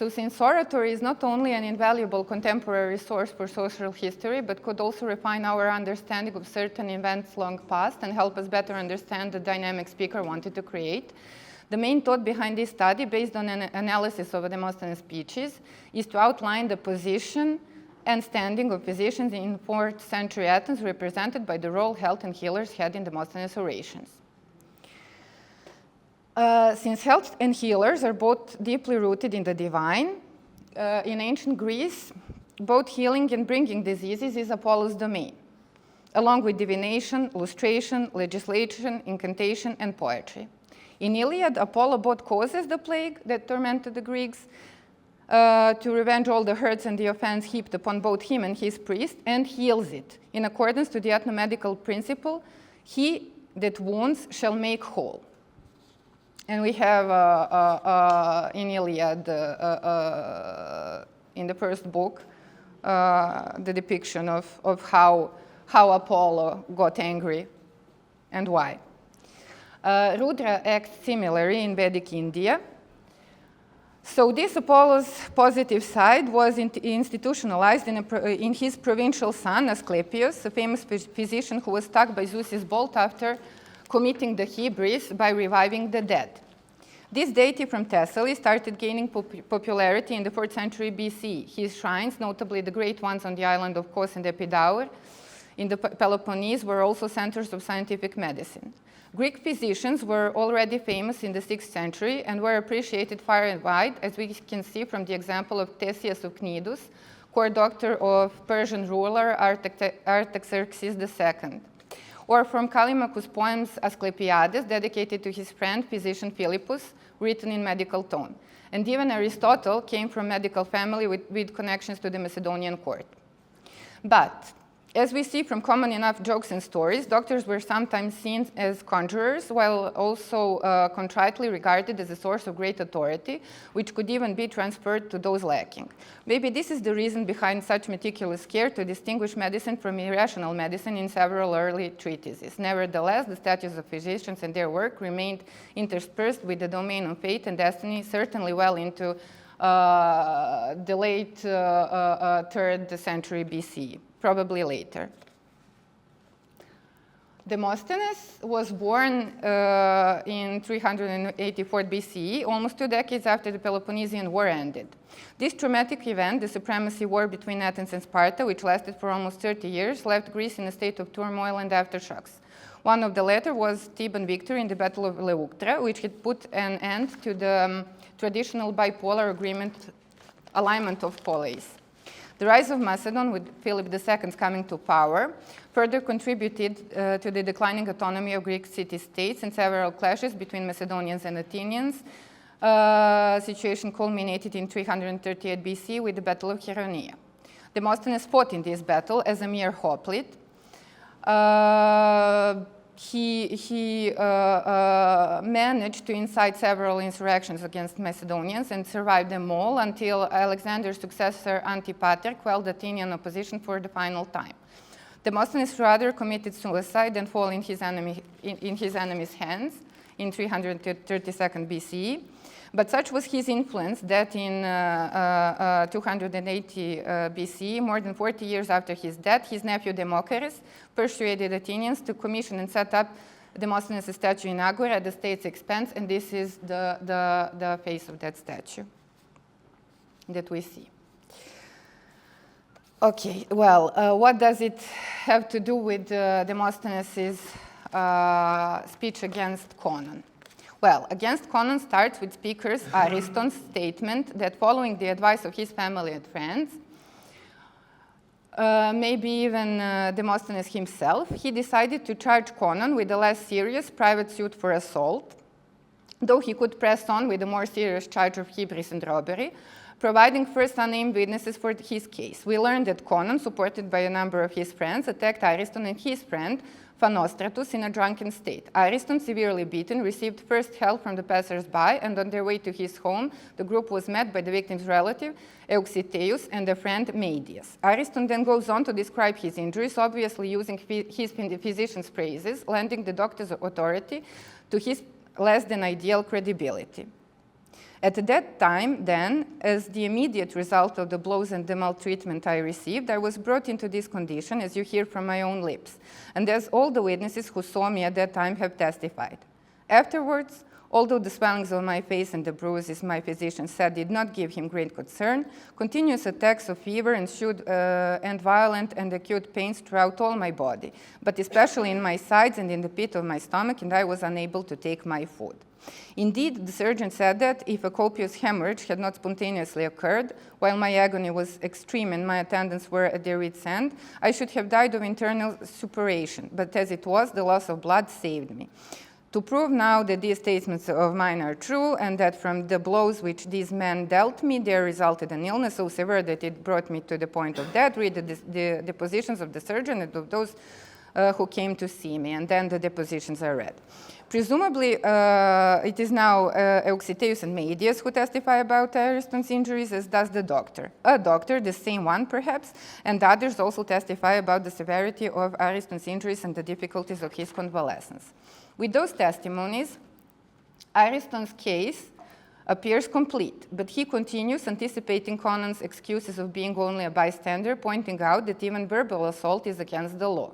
So since oratory is not only an invaluable contemporary source for social history, but could also refine our understanding of certain events long past and help us better understand the dynamic speaker wanted to create, the main thought behind this study, based on an analysis of Demosthenes' speeches, is to outline the position and standing of physicians in 4th century Athens, represented by the role health and healers had in Demosthenes' orations. Since health and healers are both deeply rooted in the divine, in ancient Greece, both healing and bringing diseases is Apollo's domain, along with divination, lustration, legislation, incantation, and poetry. In Iliad, Apollo both causes the plague that tormented the Greeks to revenge all the hurts and the offense heaped upon both him and his priest, and heals it. In accordance to the ethnomedical principle, he that wounds shall make whole. And we have in Iliad, in the first book, the depiction of how Apollo got angry and why. Rudra acts similarly in Vedic India. So this Apollo's positive side was institutionalized in his provincial son, Asclepius, a famous physician who was struck by Zeus's bolt after committing the Hebrews by reviving the dead. This deity from Thessaly started gaining popularity in the 4th century BC. His shrines, notably the great ones on the island of Kos and Epidaure in the Peloponnese, were also centers of scientific medicine. Greek physicians were already famous in the 6th century and were appreciated far and wide, as we can see from the example of Ctesias of Cnidus, court doctor of Persian ruler Artaxerxes II, or from Callimachus' poems Asclepiades, dedicated to his friend, physician Philippus, written in medical tone. And even Aristotle came from a medical family with connections to the Macedonian court. But as we see from common enough jokes and stories, doctors were sometimes seen as conjurers, while also contritely regarded as a source of great authority, which could even be transferred to those lacking. Maybe this is the reason behind such meticulous care to distinguish medicine from irrational medicine in several early treatises. Nevertheless, the statues of physicians and their work remained interspersed with the domain of fate and destiny, certainly well into the late 3rd century BC. Probably later. Demosthenes was born in 384 BCE, almost 2 decades after the Peloponnesian War ended. This traumatic event, the supremacy war between Athens and Sparta, which lasted for almost 30 years, left Greece in a state of turmoil and aftershocks. One of the latter was Theban victory in the Battle of Leuctra, which had put an end to the traditional bipolar alignment of poleis. The rise of Macedon, with Philip II's coming to power, further contributed to the declining autonomy of Greek city-states and several clashes between Macedonians and Athenians. Situation culminated in 338 BC with the Battle of Chaeronea. Demosthenes fought in this battle as a mere hoplite. He managed to incite several insurrections against Macedonians and survived them all until Alexander's successor Antipater quelled Athenian opposition for the final time. Demosthenes rather committed suicide than fall in his enemy's hands in 332 BCE. But such was his influence that in 280 BC, more than 40 years after his death, his nephew Demochares persuaded Athenians to commission and set up Demosthenes' statue in Agora at the state's expense, and this is the face of that statue that we see. Okay, well, what does it have to do with Demosthenes' speech against Conon? Well, against Conon starts with speaker's Ariston's statement that following the advice of his family and friends, maybe even Demosthenes himself, he decided to charge Conon with a less serious private suit for assault, though he could press on with a more serious charge of hubris and robbery, providing first unnamed witnesses for his case. We learned that Conon, supported by a number of his friends, attacked Ariston and his friend, Phanostratus, in a drunken state. Ariston, severely beaten, received first help from the passers-by, and on their way to his home, the group was met by the victim's relative, Euxiteus, and a friend, Meidias. Ariston then goes on to describe his injuries, obviously using his physician's phrases, lending the doctor's authority to his less than ideal credibility. At that time, then, as the immediate result of the blows and the maltreatment I received, I was brought into this condition, as you hear from my own lips, and as all the witnesses who saw me at that time have testified. Afterwards, although the swellings of my face and the bruises my physician said did not give him great concern, continuous attacks of fever ensued and violent and acute pains throughout all my body, but especially in my sides and in the pit of my stomach, and I was unable to take my food. Indeed, the surgeon said that if a copious hemorrhage had not spontaneously occurred, while my agony was extreme and my attendants were at their wits' end, I should have died of internal suppuration, but as it was, the loss of blood saved me. To prove now that these statements of mine are true and that from the blows which these men dealt me, there resulted an illness so severe that it brought me to the point of death, read the depositions of the surgeon and of those who came to see me, and then the depositions are read. Presumably, it is now Euxiteus and Maidius who testify about Ariston's injuries, as does the doctor. A doctor, the same one perhaps, and others also testify about the severity of Ariston's injuries and the difficulties of his convalescence. With those testimonies, Ariston's case appears complete, but he continues anticipating Conon's excuses of being only a bystander, pointing out that even verbal assault is against the law.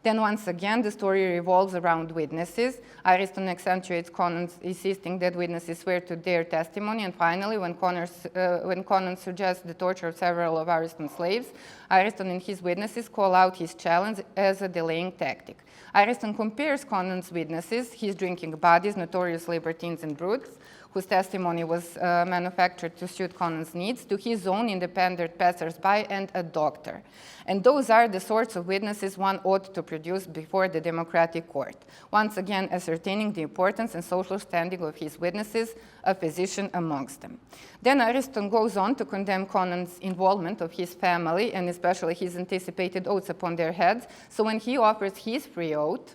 Then once again, the story revolves around witnesses. Ariston accentuates Conon's insisting that witnesses swear to their testimony, and finally, when Conon suggests the torture of several of Ariston's slaves, Ariston and his witnesses call out his challenge as a delaying tactic. Ariston compares Conon's witnesses, his drinking buddies, notorious libertines and brutes, whose testimony was manufactured to suit Conon's needs, to his own independent passers-by and a doctor. And those are the sorts of witnesses one ought to produce before the democratic court, once again ascertaining the importance and social standing of his witnesses, a physician amongst them. Then Ariston goes on to condemn Conon's involvement of his family, and especially his anticipated oaths upon their heads. So when he offers his free oath,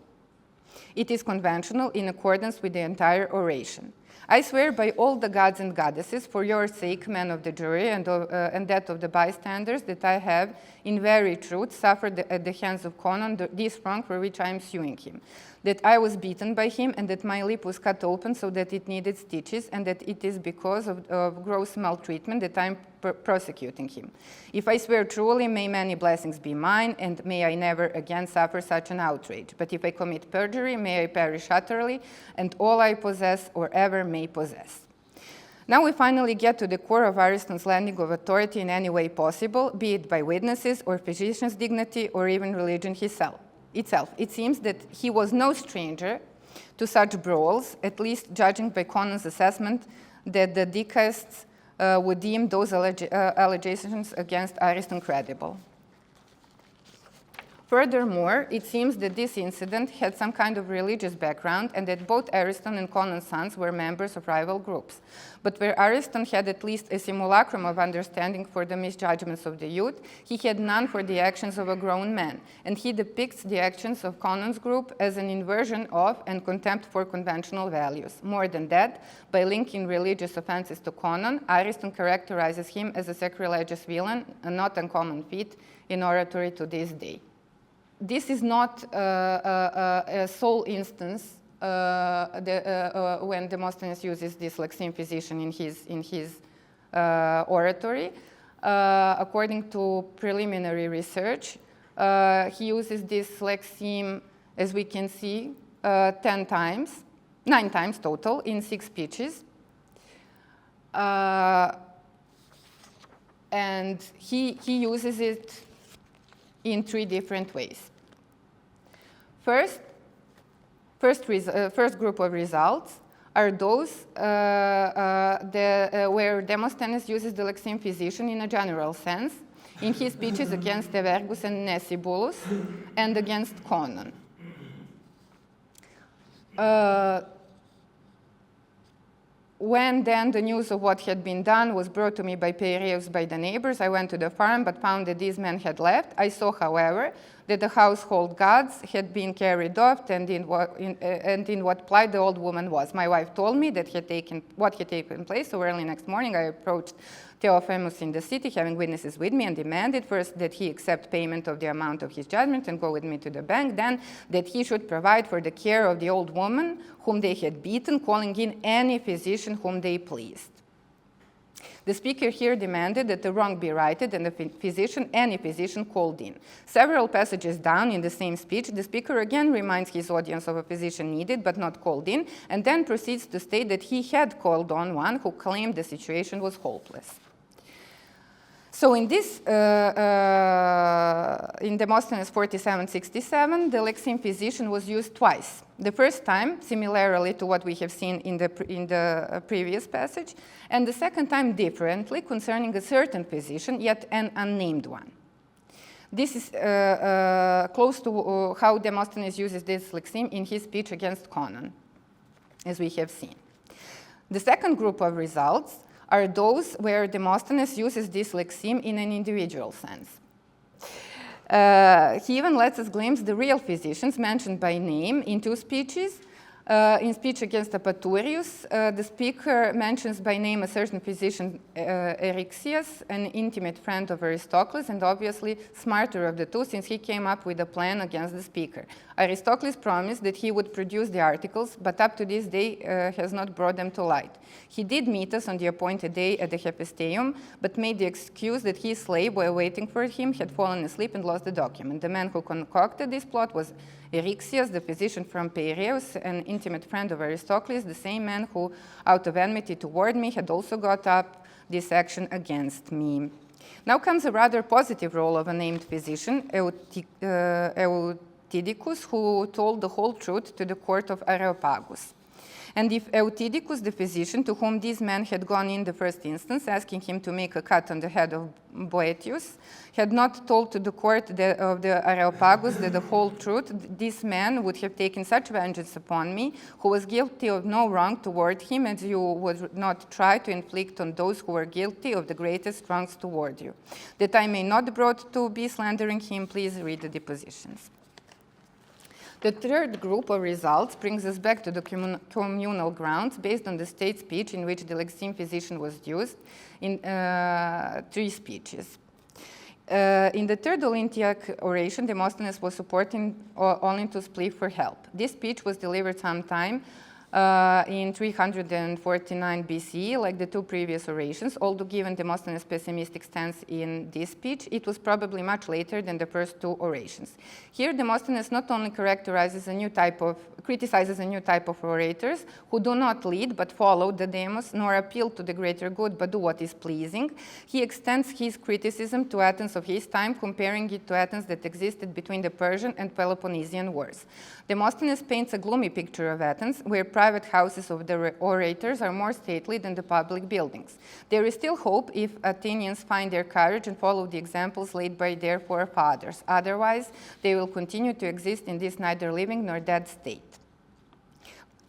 it is conventional in accordance with the entire oration. I swear by all the gods and goddesses, for your sake, men of the jury, and that of the bystanders, that I have, in very truth, suffered at the hands of Conon this wrong for which I am suing him. That I was beaten by him, and that my lip was cut open so that it needed stitches, and that it is because of gross maltreatment that I am prosecuting him. If I swear truly, may many blessings be mine, and may I never again suffer such an outrage. But if I commit perjury, may I perish utterly, and all I possess or ever may possess. Now we finally get to the core of Ariston's landing of authority in any way possible, be it by witnesses or physician's dignity or even religion itself. It seems that he was no stranger to such brawls, at least judging by Conon's assessment that the dicaists would deem those allegations against Ariston credible. Furthermore, it seems that this incident had some kind of religious background and that both Ariston and Conon's sons were members of rival groups. But where Ariston had at least a simulacrum of understanding for the misjudgments of the youth, he had none for the actions of a grown man, and he depicts the actions of Conon's group as an inversion of and contempt for conventional values. More than that, by linking religious offenses to Conon, Ariston characterizes him as a sacrilegious villain, a not uncommon feat in oratory to this day. This is not a sole instance when Demosthenes uses this lexeme physician in his oratory. According to preliminary research, he uses this lexeme, as we can see, 9 times total in 6 speeches. And he uses it in 3 different ways. First group of results are those where Demosthenes uses the lexeme physician in a general sense in his speeches against Evergus and Nesibulus and against Conon. When then the news of what had been done was brought to me by Peireus by the neighbors, I went to the farm but found that these men had left. I saw, however, that the household gods had been carried off and in what plight the old woman was. My wife told me that what had taken place, so early next morning I approached Theophemus in the city, having witnesses with me, and demanded first that he accept payment of the amount of his judgment and go with me to the bank, then that he should provide for the care of the old woman whom they had beaten, calling in any physician whom they pleased. The speaker here demanded that the wrong be righted and any physician called in. Several passages down in the same speech, the speaker again reminds his audience of a physician needed but not called in, and then proceeds to state that he had called on one who claimed the situation was hopeless. So in this, in Demosthenes 47-67, the lexeme physician was used twice. The first time, similarly to what we have seen in the previous passage, and the second time differently concerning a certain physician, yet an unnamed one. This is close to how Demosthenes uses this lexeme in his speech against Conon, as we have seen. The second group of results are those where Demosthenes uses this lexeme in an individual sense. He even lets us glimpse the real physicians mentioned by name in two speeches. In speech against Apaturius, the speaker mentions by name a certain physician, Eryxias, an intimate friend of Aristocles, and obviously smarter of the two since he came up with a plan against the speaker. Aristocles promised that he would produce the articles, but up to this day has not brought them to light. He did meet us on the appointed day at the Hephaestion, but made the excuse that his slave, while waiting for him, had fallen asleep and lost the document. The man who concocted this plot was Eryxias, the physician from Piraeus, an intimate friend of Aristocles, the same man who, out of enmity toward me, had also got up this action against me. Now comes a rather positive role of a named physician, Eutydicus, who told the whole truth to the court of Areopagus. And if Eutydicus, the physician, to whom these men had gone in the first instance, asking him to make a cut on the head of Boetius, had not told to the court of the Areopagus that the whole truth, this man would have taken such vengeance upon me, who was guilty of no wrong toward him, as you would not try to inflict on those who were guilty of the greatest wrongs toward you. That I may not be brought to be slandering him, please read the depositions. The third group of results brings us back to the communal grounds based on the state speech in which the lexeme physician was used in three speeches. In the third Olympiac oration, Demosthenes was supporting Olympus' plea for help. This speech was delivered sometime in 349 BCE, like the two previous orations. Although given Demosthenes' pessimistic stance in this speech, it was probably much later than the first two orations. Here, Demosthenes not only criticizes a new type of orators who do not lead but follow the demos, nor appeal to the greater good but do what is pleasing. He extends his criticism to Athens of his time, comparing it to Athens that existed between the Persian and Peloponnesian wars. Demosthenes paints a gloomy picture of Athens, where private houses of the orators are more stately than the public buildings. There is still hope if Athenians find their courage and follow the examples laid by their forefathers. Otherwise, they will continue to exist in this neither living nor dead state.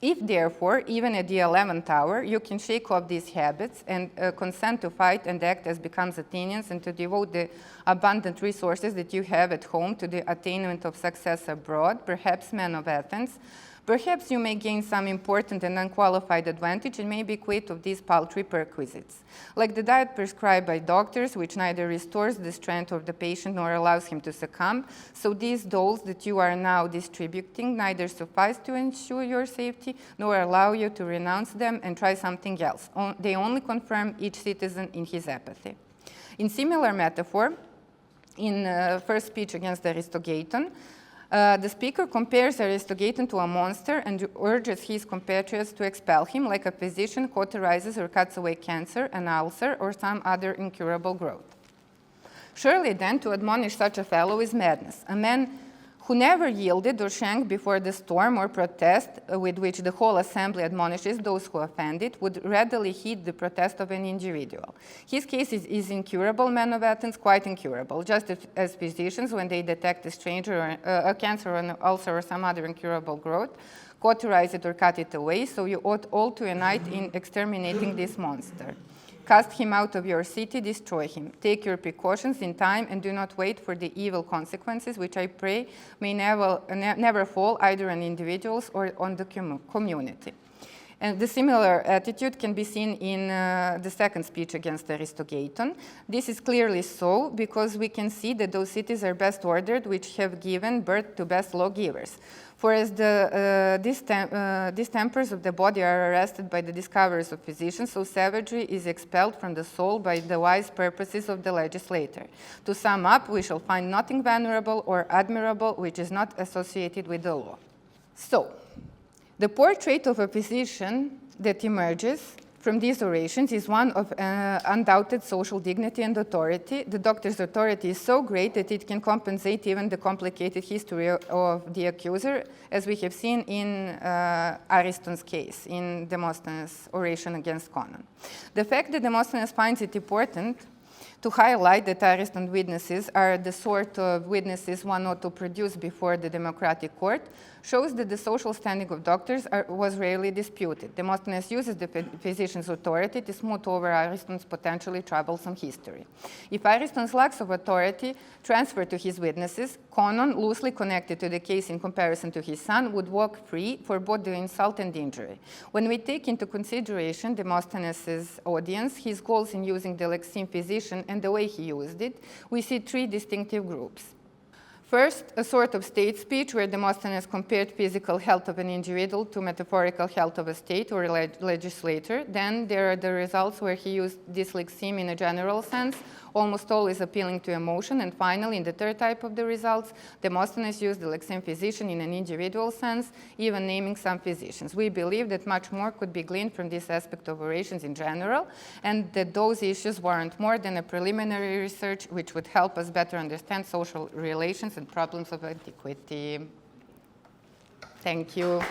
If, therefore, even at the 11th hour, you can shake off these habits and consent to fight and act as becomes Athenians and to devote the abundant resources that you have at home to the attainment of success abroad, perhaps, men of Athens, perhaps you may gain some important and unqualified advantage and may be quit of these paltry perquisites. Like the diet prescribed by doctors, which neither restores the strength of the patient nor allows him to succumb, so these doles that you are now distributing neither suffice to ensure your safety nor allow you to renounce them and try something else. They only confirm each citizen in his apathy. In similar metaphor, in first speech against Aristogaton, the speaker compares Aristogaton to a monster and urges his compatriots to expel him, like a physician cauterizes or cuts away cancer, an ulcer, or some other incurable growth. Surely then to admonish such a fellow is madness. A man who never yielded or shrank before the storm or protest with which the whole assembly admonishes those who offend it would readily heed the protest of an individual. His case is incurable, men of Athens, quite incurable, just as physicians, when they detect a stranger, or a cancer or an ulcer or some other incurable growth, cauterize it or cut it away, so you ought all to unite in exterminating this monster. Cast him out of your city, destroy him. Take your precautions in time and do not wait for the evil consequences, which I pray may never fall either on individuals or on the community. And the similar attitude can be seen in the second speech against Aristogaton. This is clearly so because we can see that those cities are best ordered which have given birth to best lawgivers. For as the distempers of the body are arrested by the discoverers of physicians, so savagery is expelled from the soul by the wise purposes of the legislator. To sum up, we shall find nothing venerable or admirable which is not associated with the law. So, the portrait of a physician that emerges from these orations is one of undoubted social dignity and authority. The doctor's authority is so great that it can compensate even the complicated history of the accuser, as we have seen in Ariston's case, in Demosthenes' oration against Conon. The fact that Demosthenes finds it important to highlight that Ariston's witnesses are the sort of witnesses one ought to produce before the democratic court shows that the social standing of doctors was rarely disputed. Demosthenes uses the physician's authority to smooth over Ariston's potentially troublesome history. If Ariston's lacks of authority transferred to his witnesses, Conon, loosely connected to the case in comparison to his son, would walk free for both the insult and injury. When we take into consideration Demosthenes' audience, his goals in using the lexeme physician, and the way he used it, we see three distinctive groups. First, a sort of state speech where Demosthenes compared physical health of an individual to metaphorical health of a state or a legislator. Then there are the results where he used this lexeme in a general sense, almost always appealing to emotion. And finally, in the third type of the results, Demosthenes used the lexeme physician in an individual sense, even naming some physicians. We believe that much more could be gleaned from this aspect of orations in general, and that those issues warrant more than a preliminary research which would help us better understand social relations and problems of antiquity. Thank you.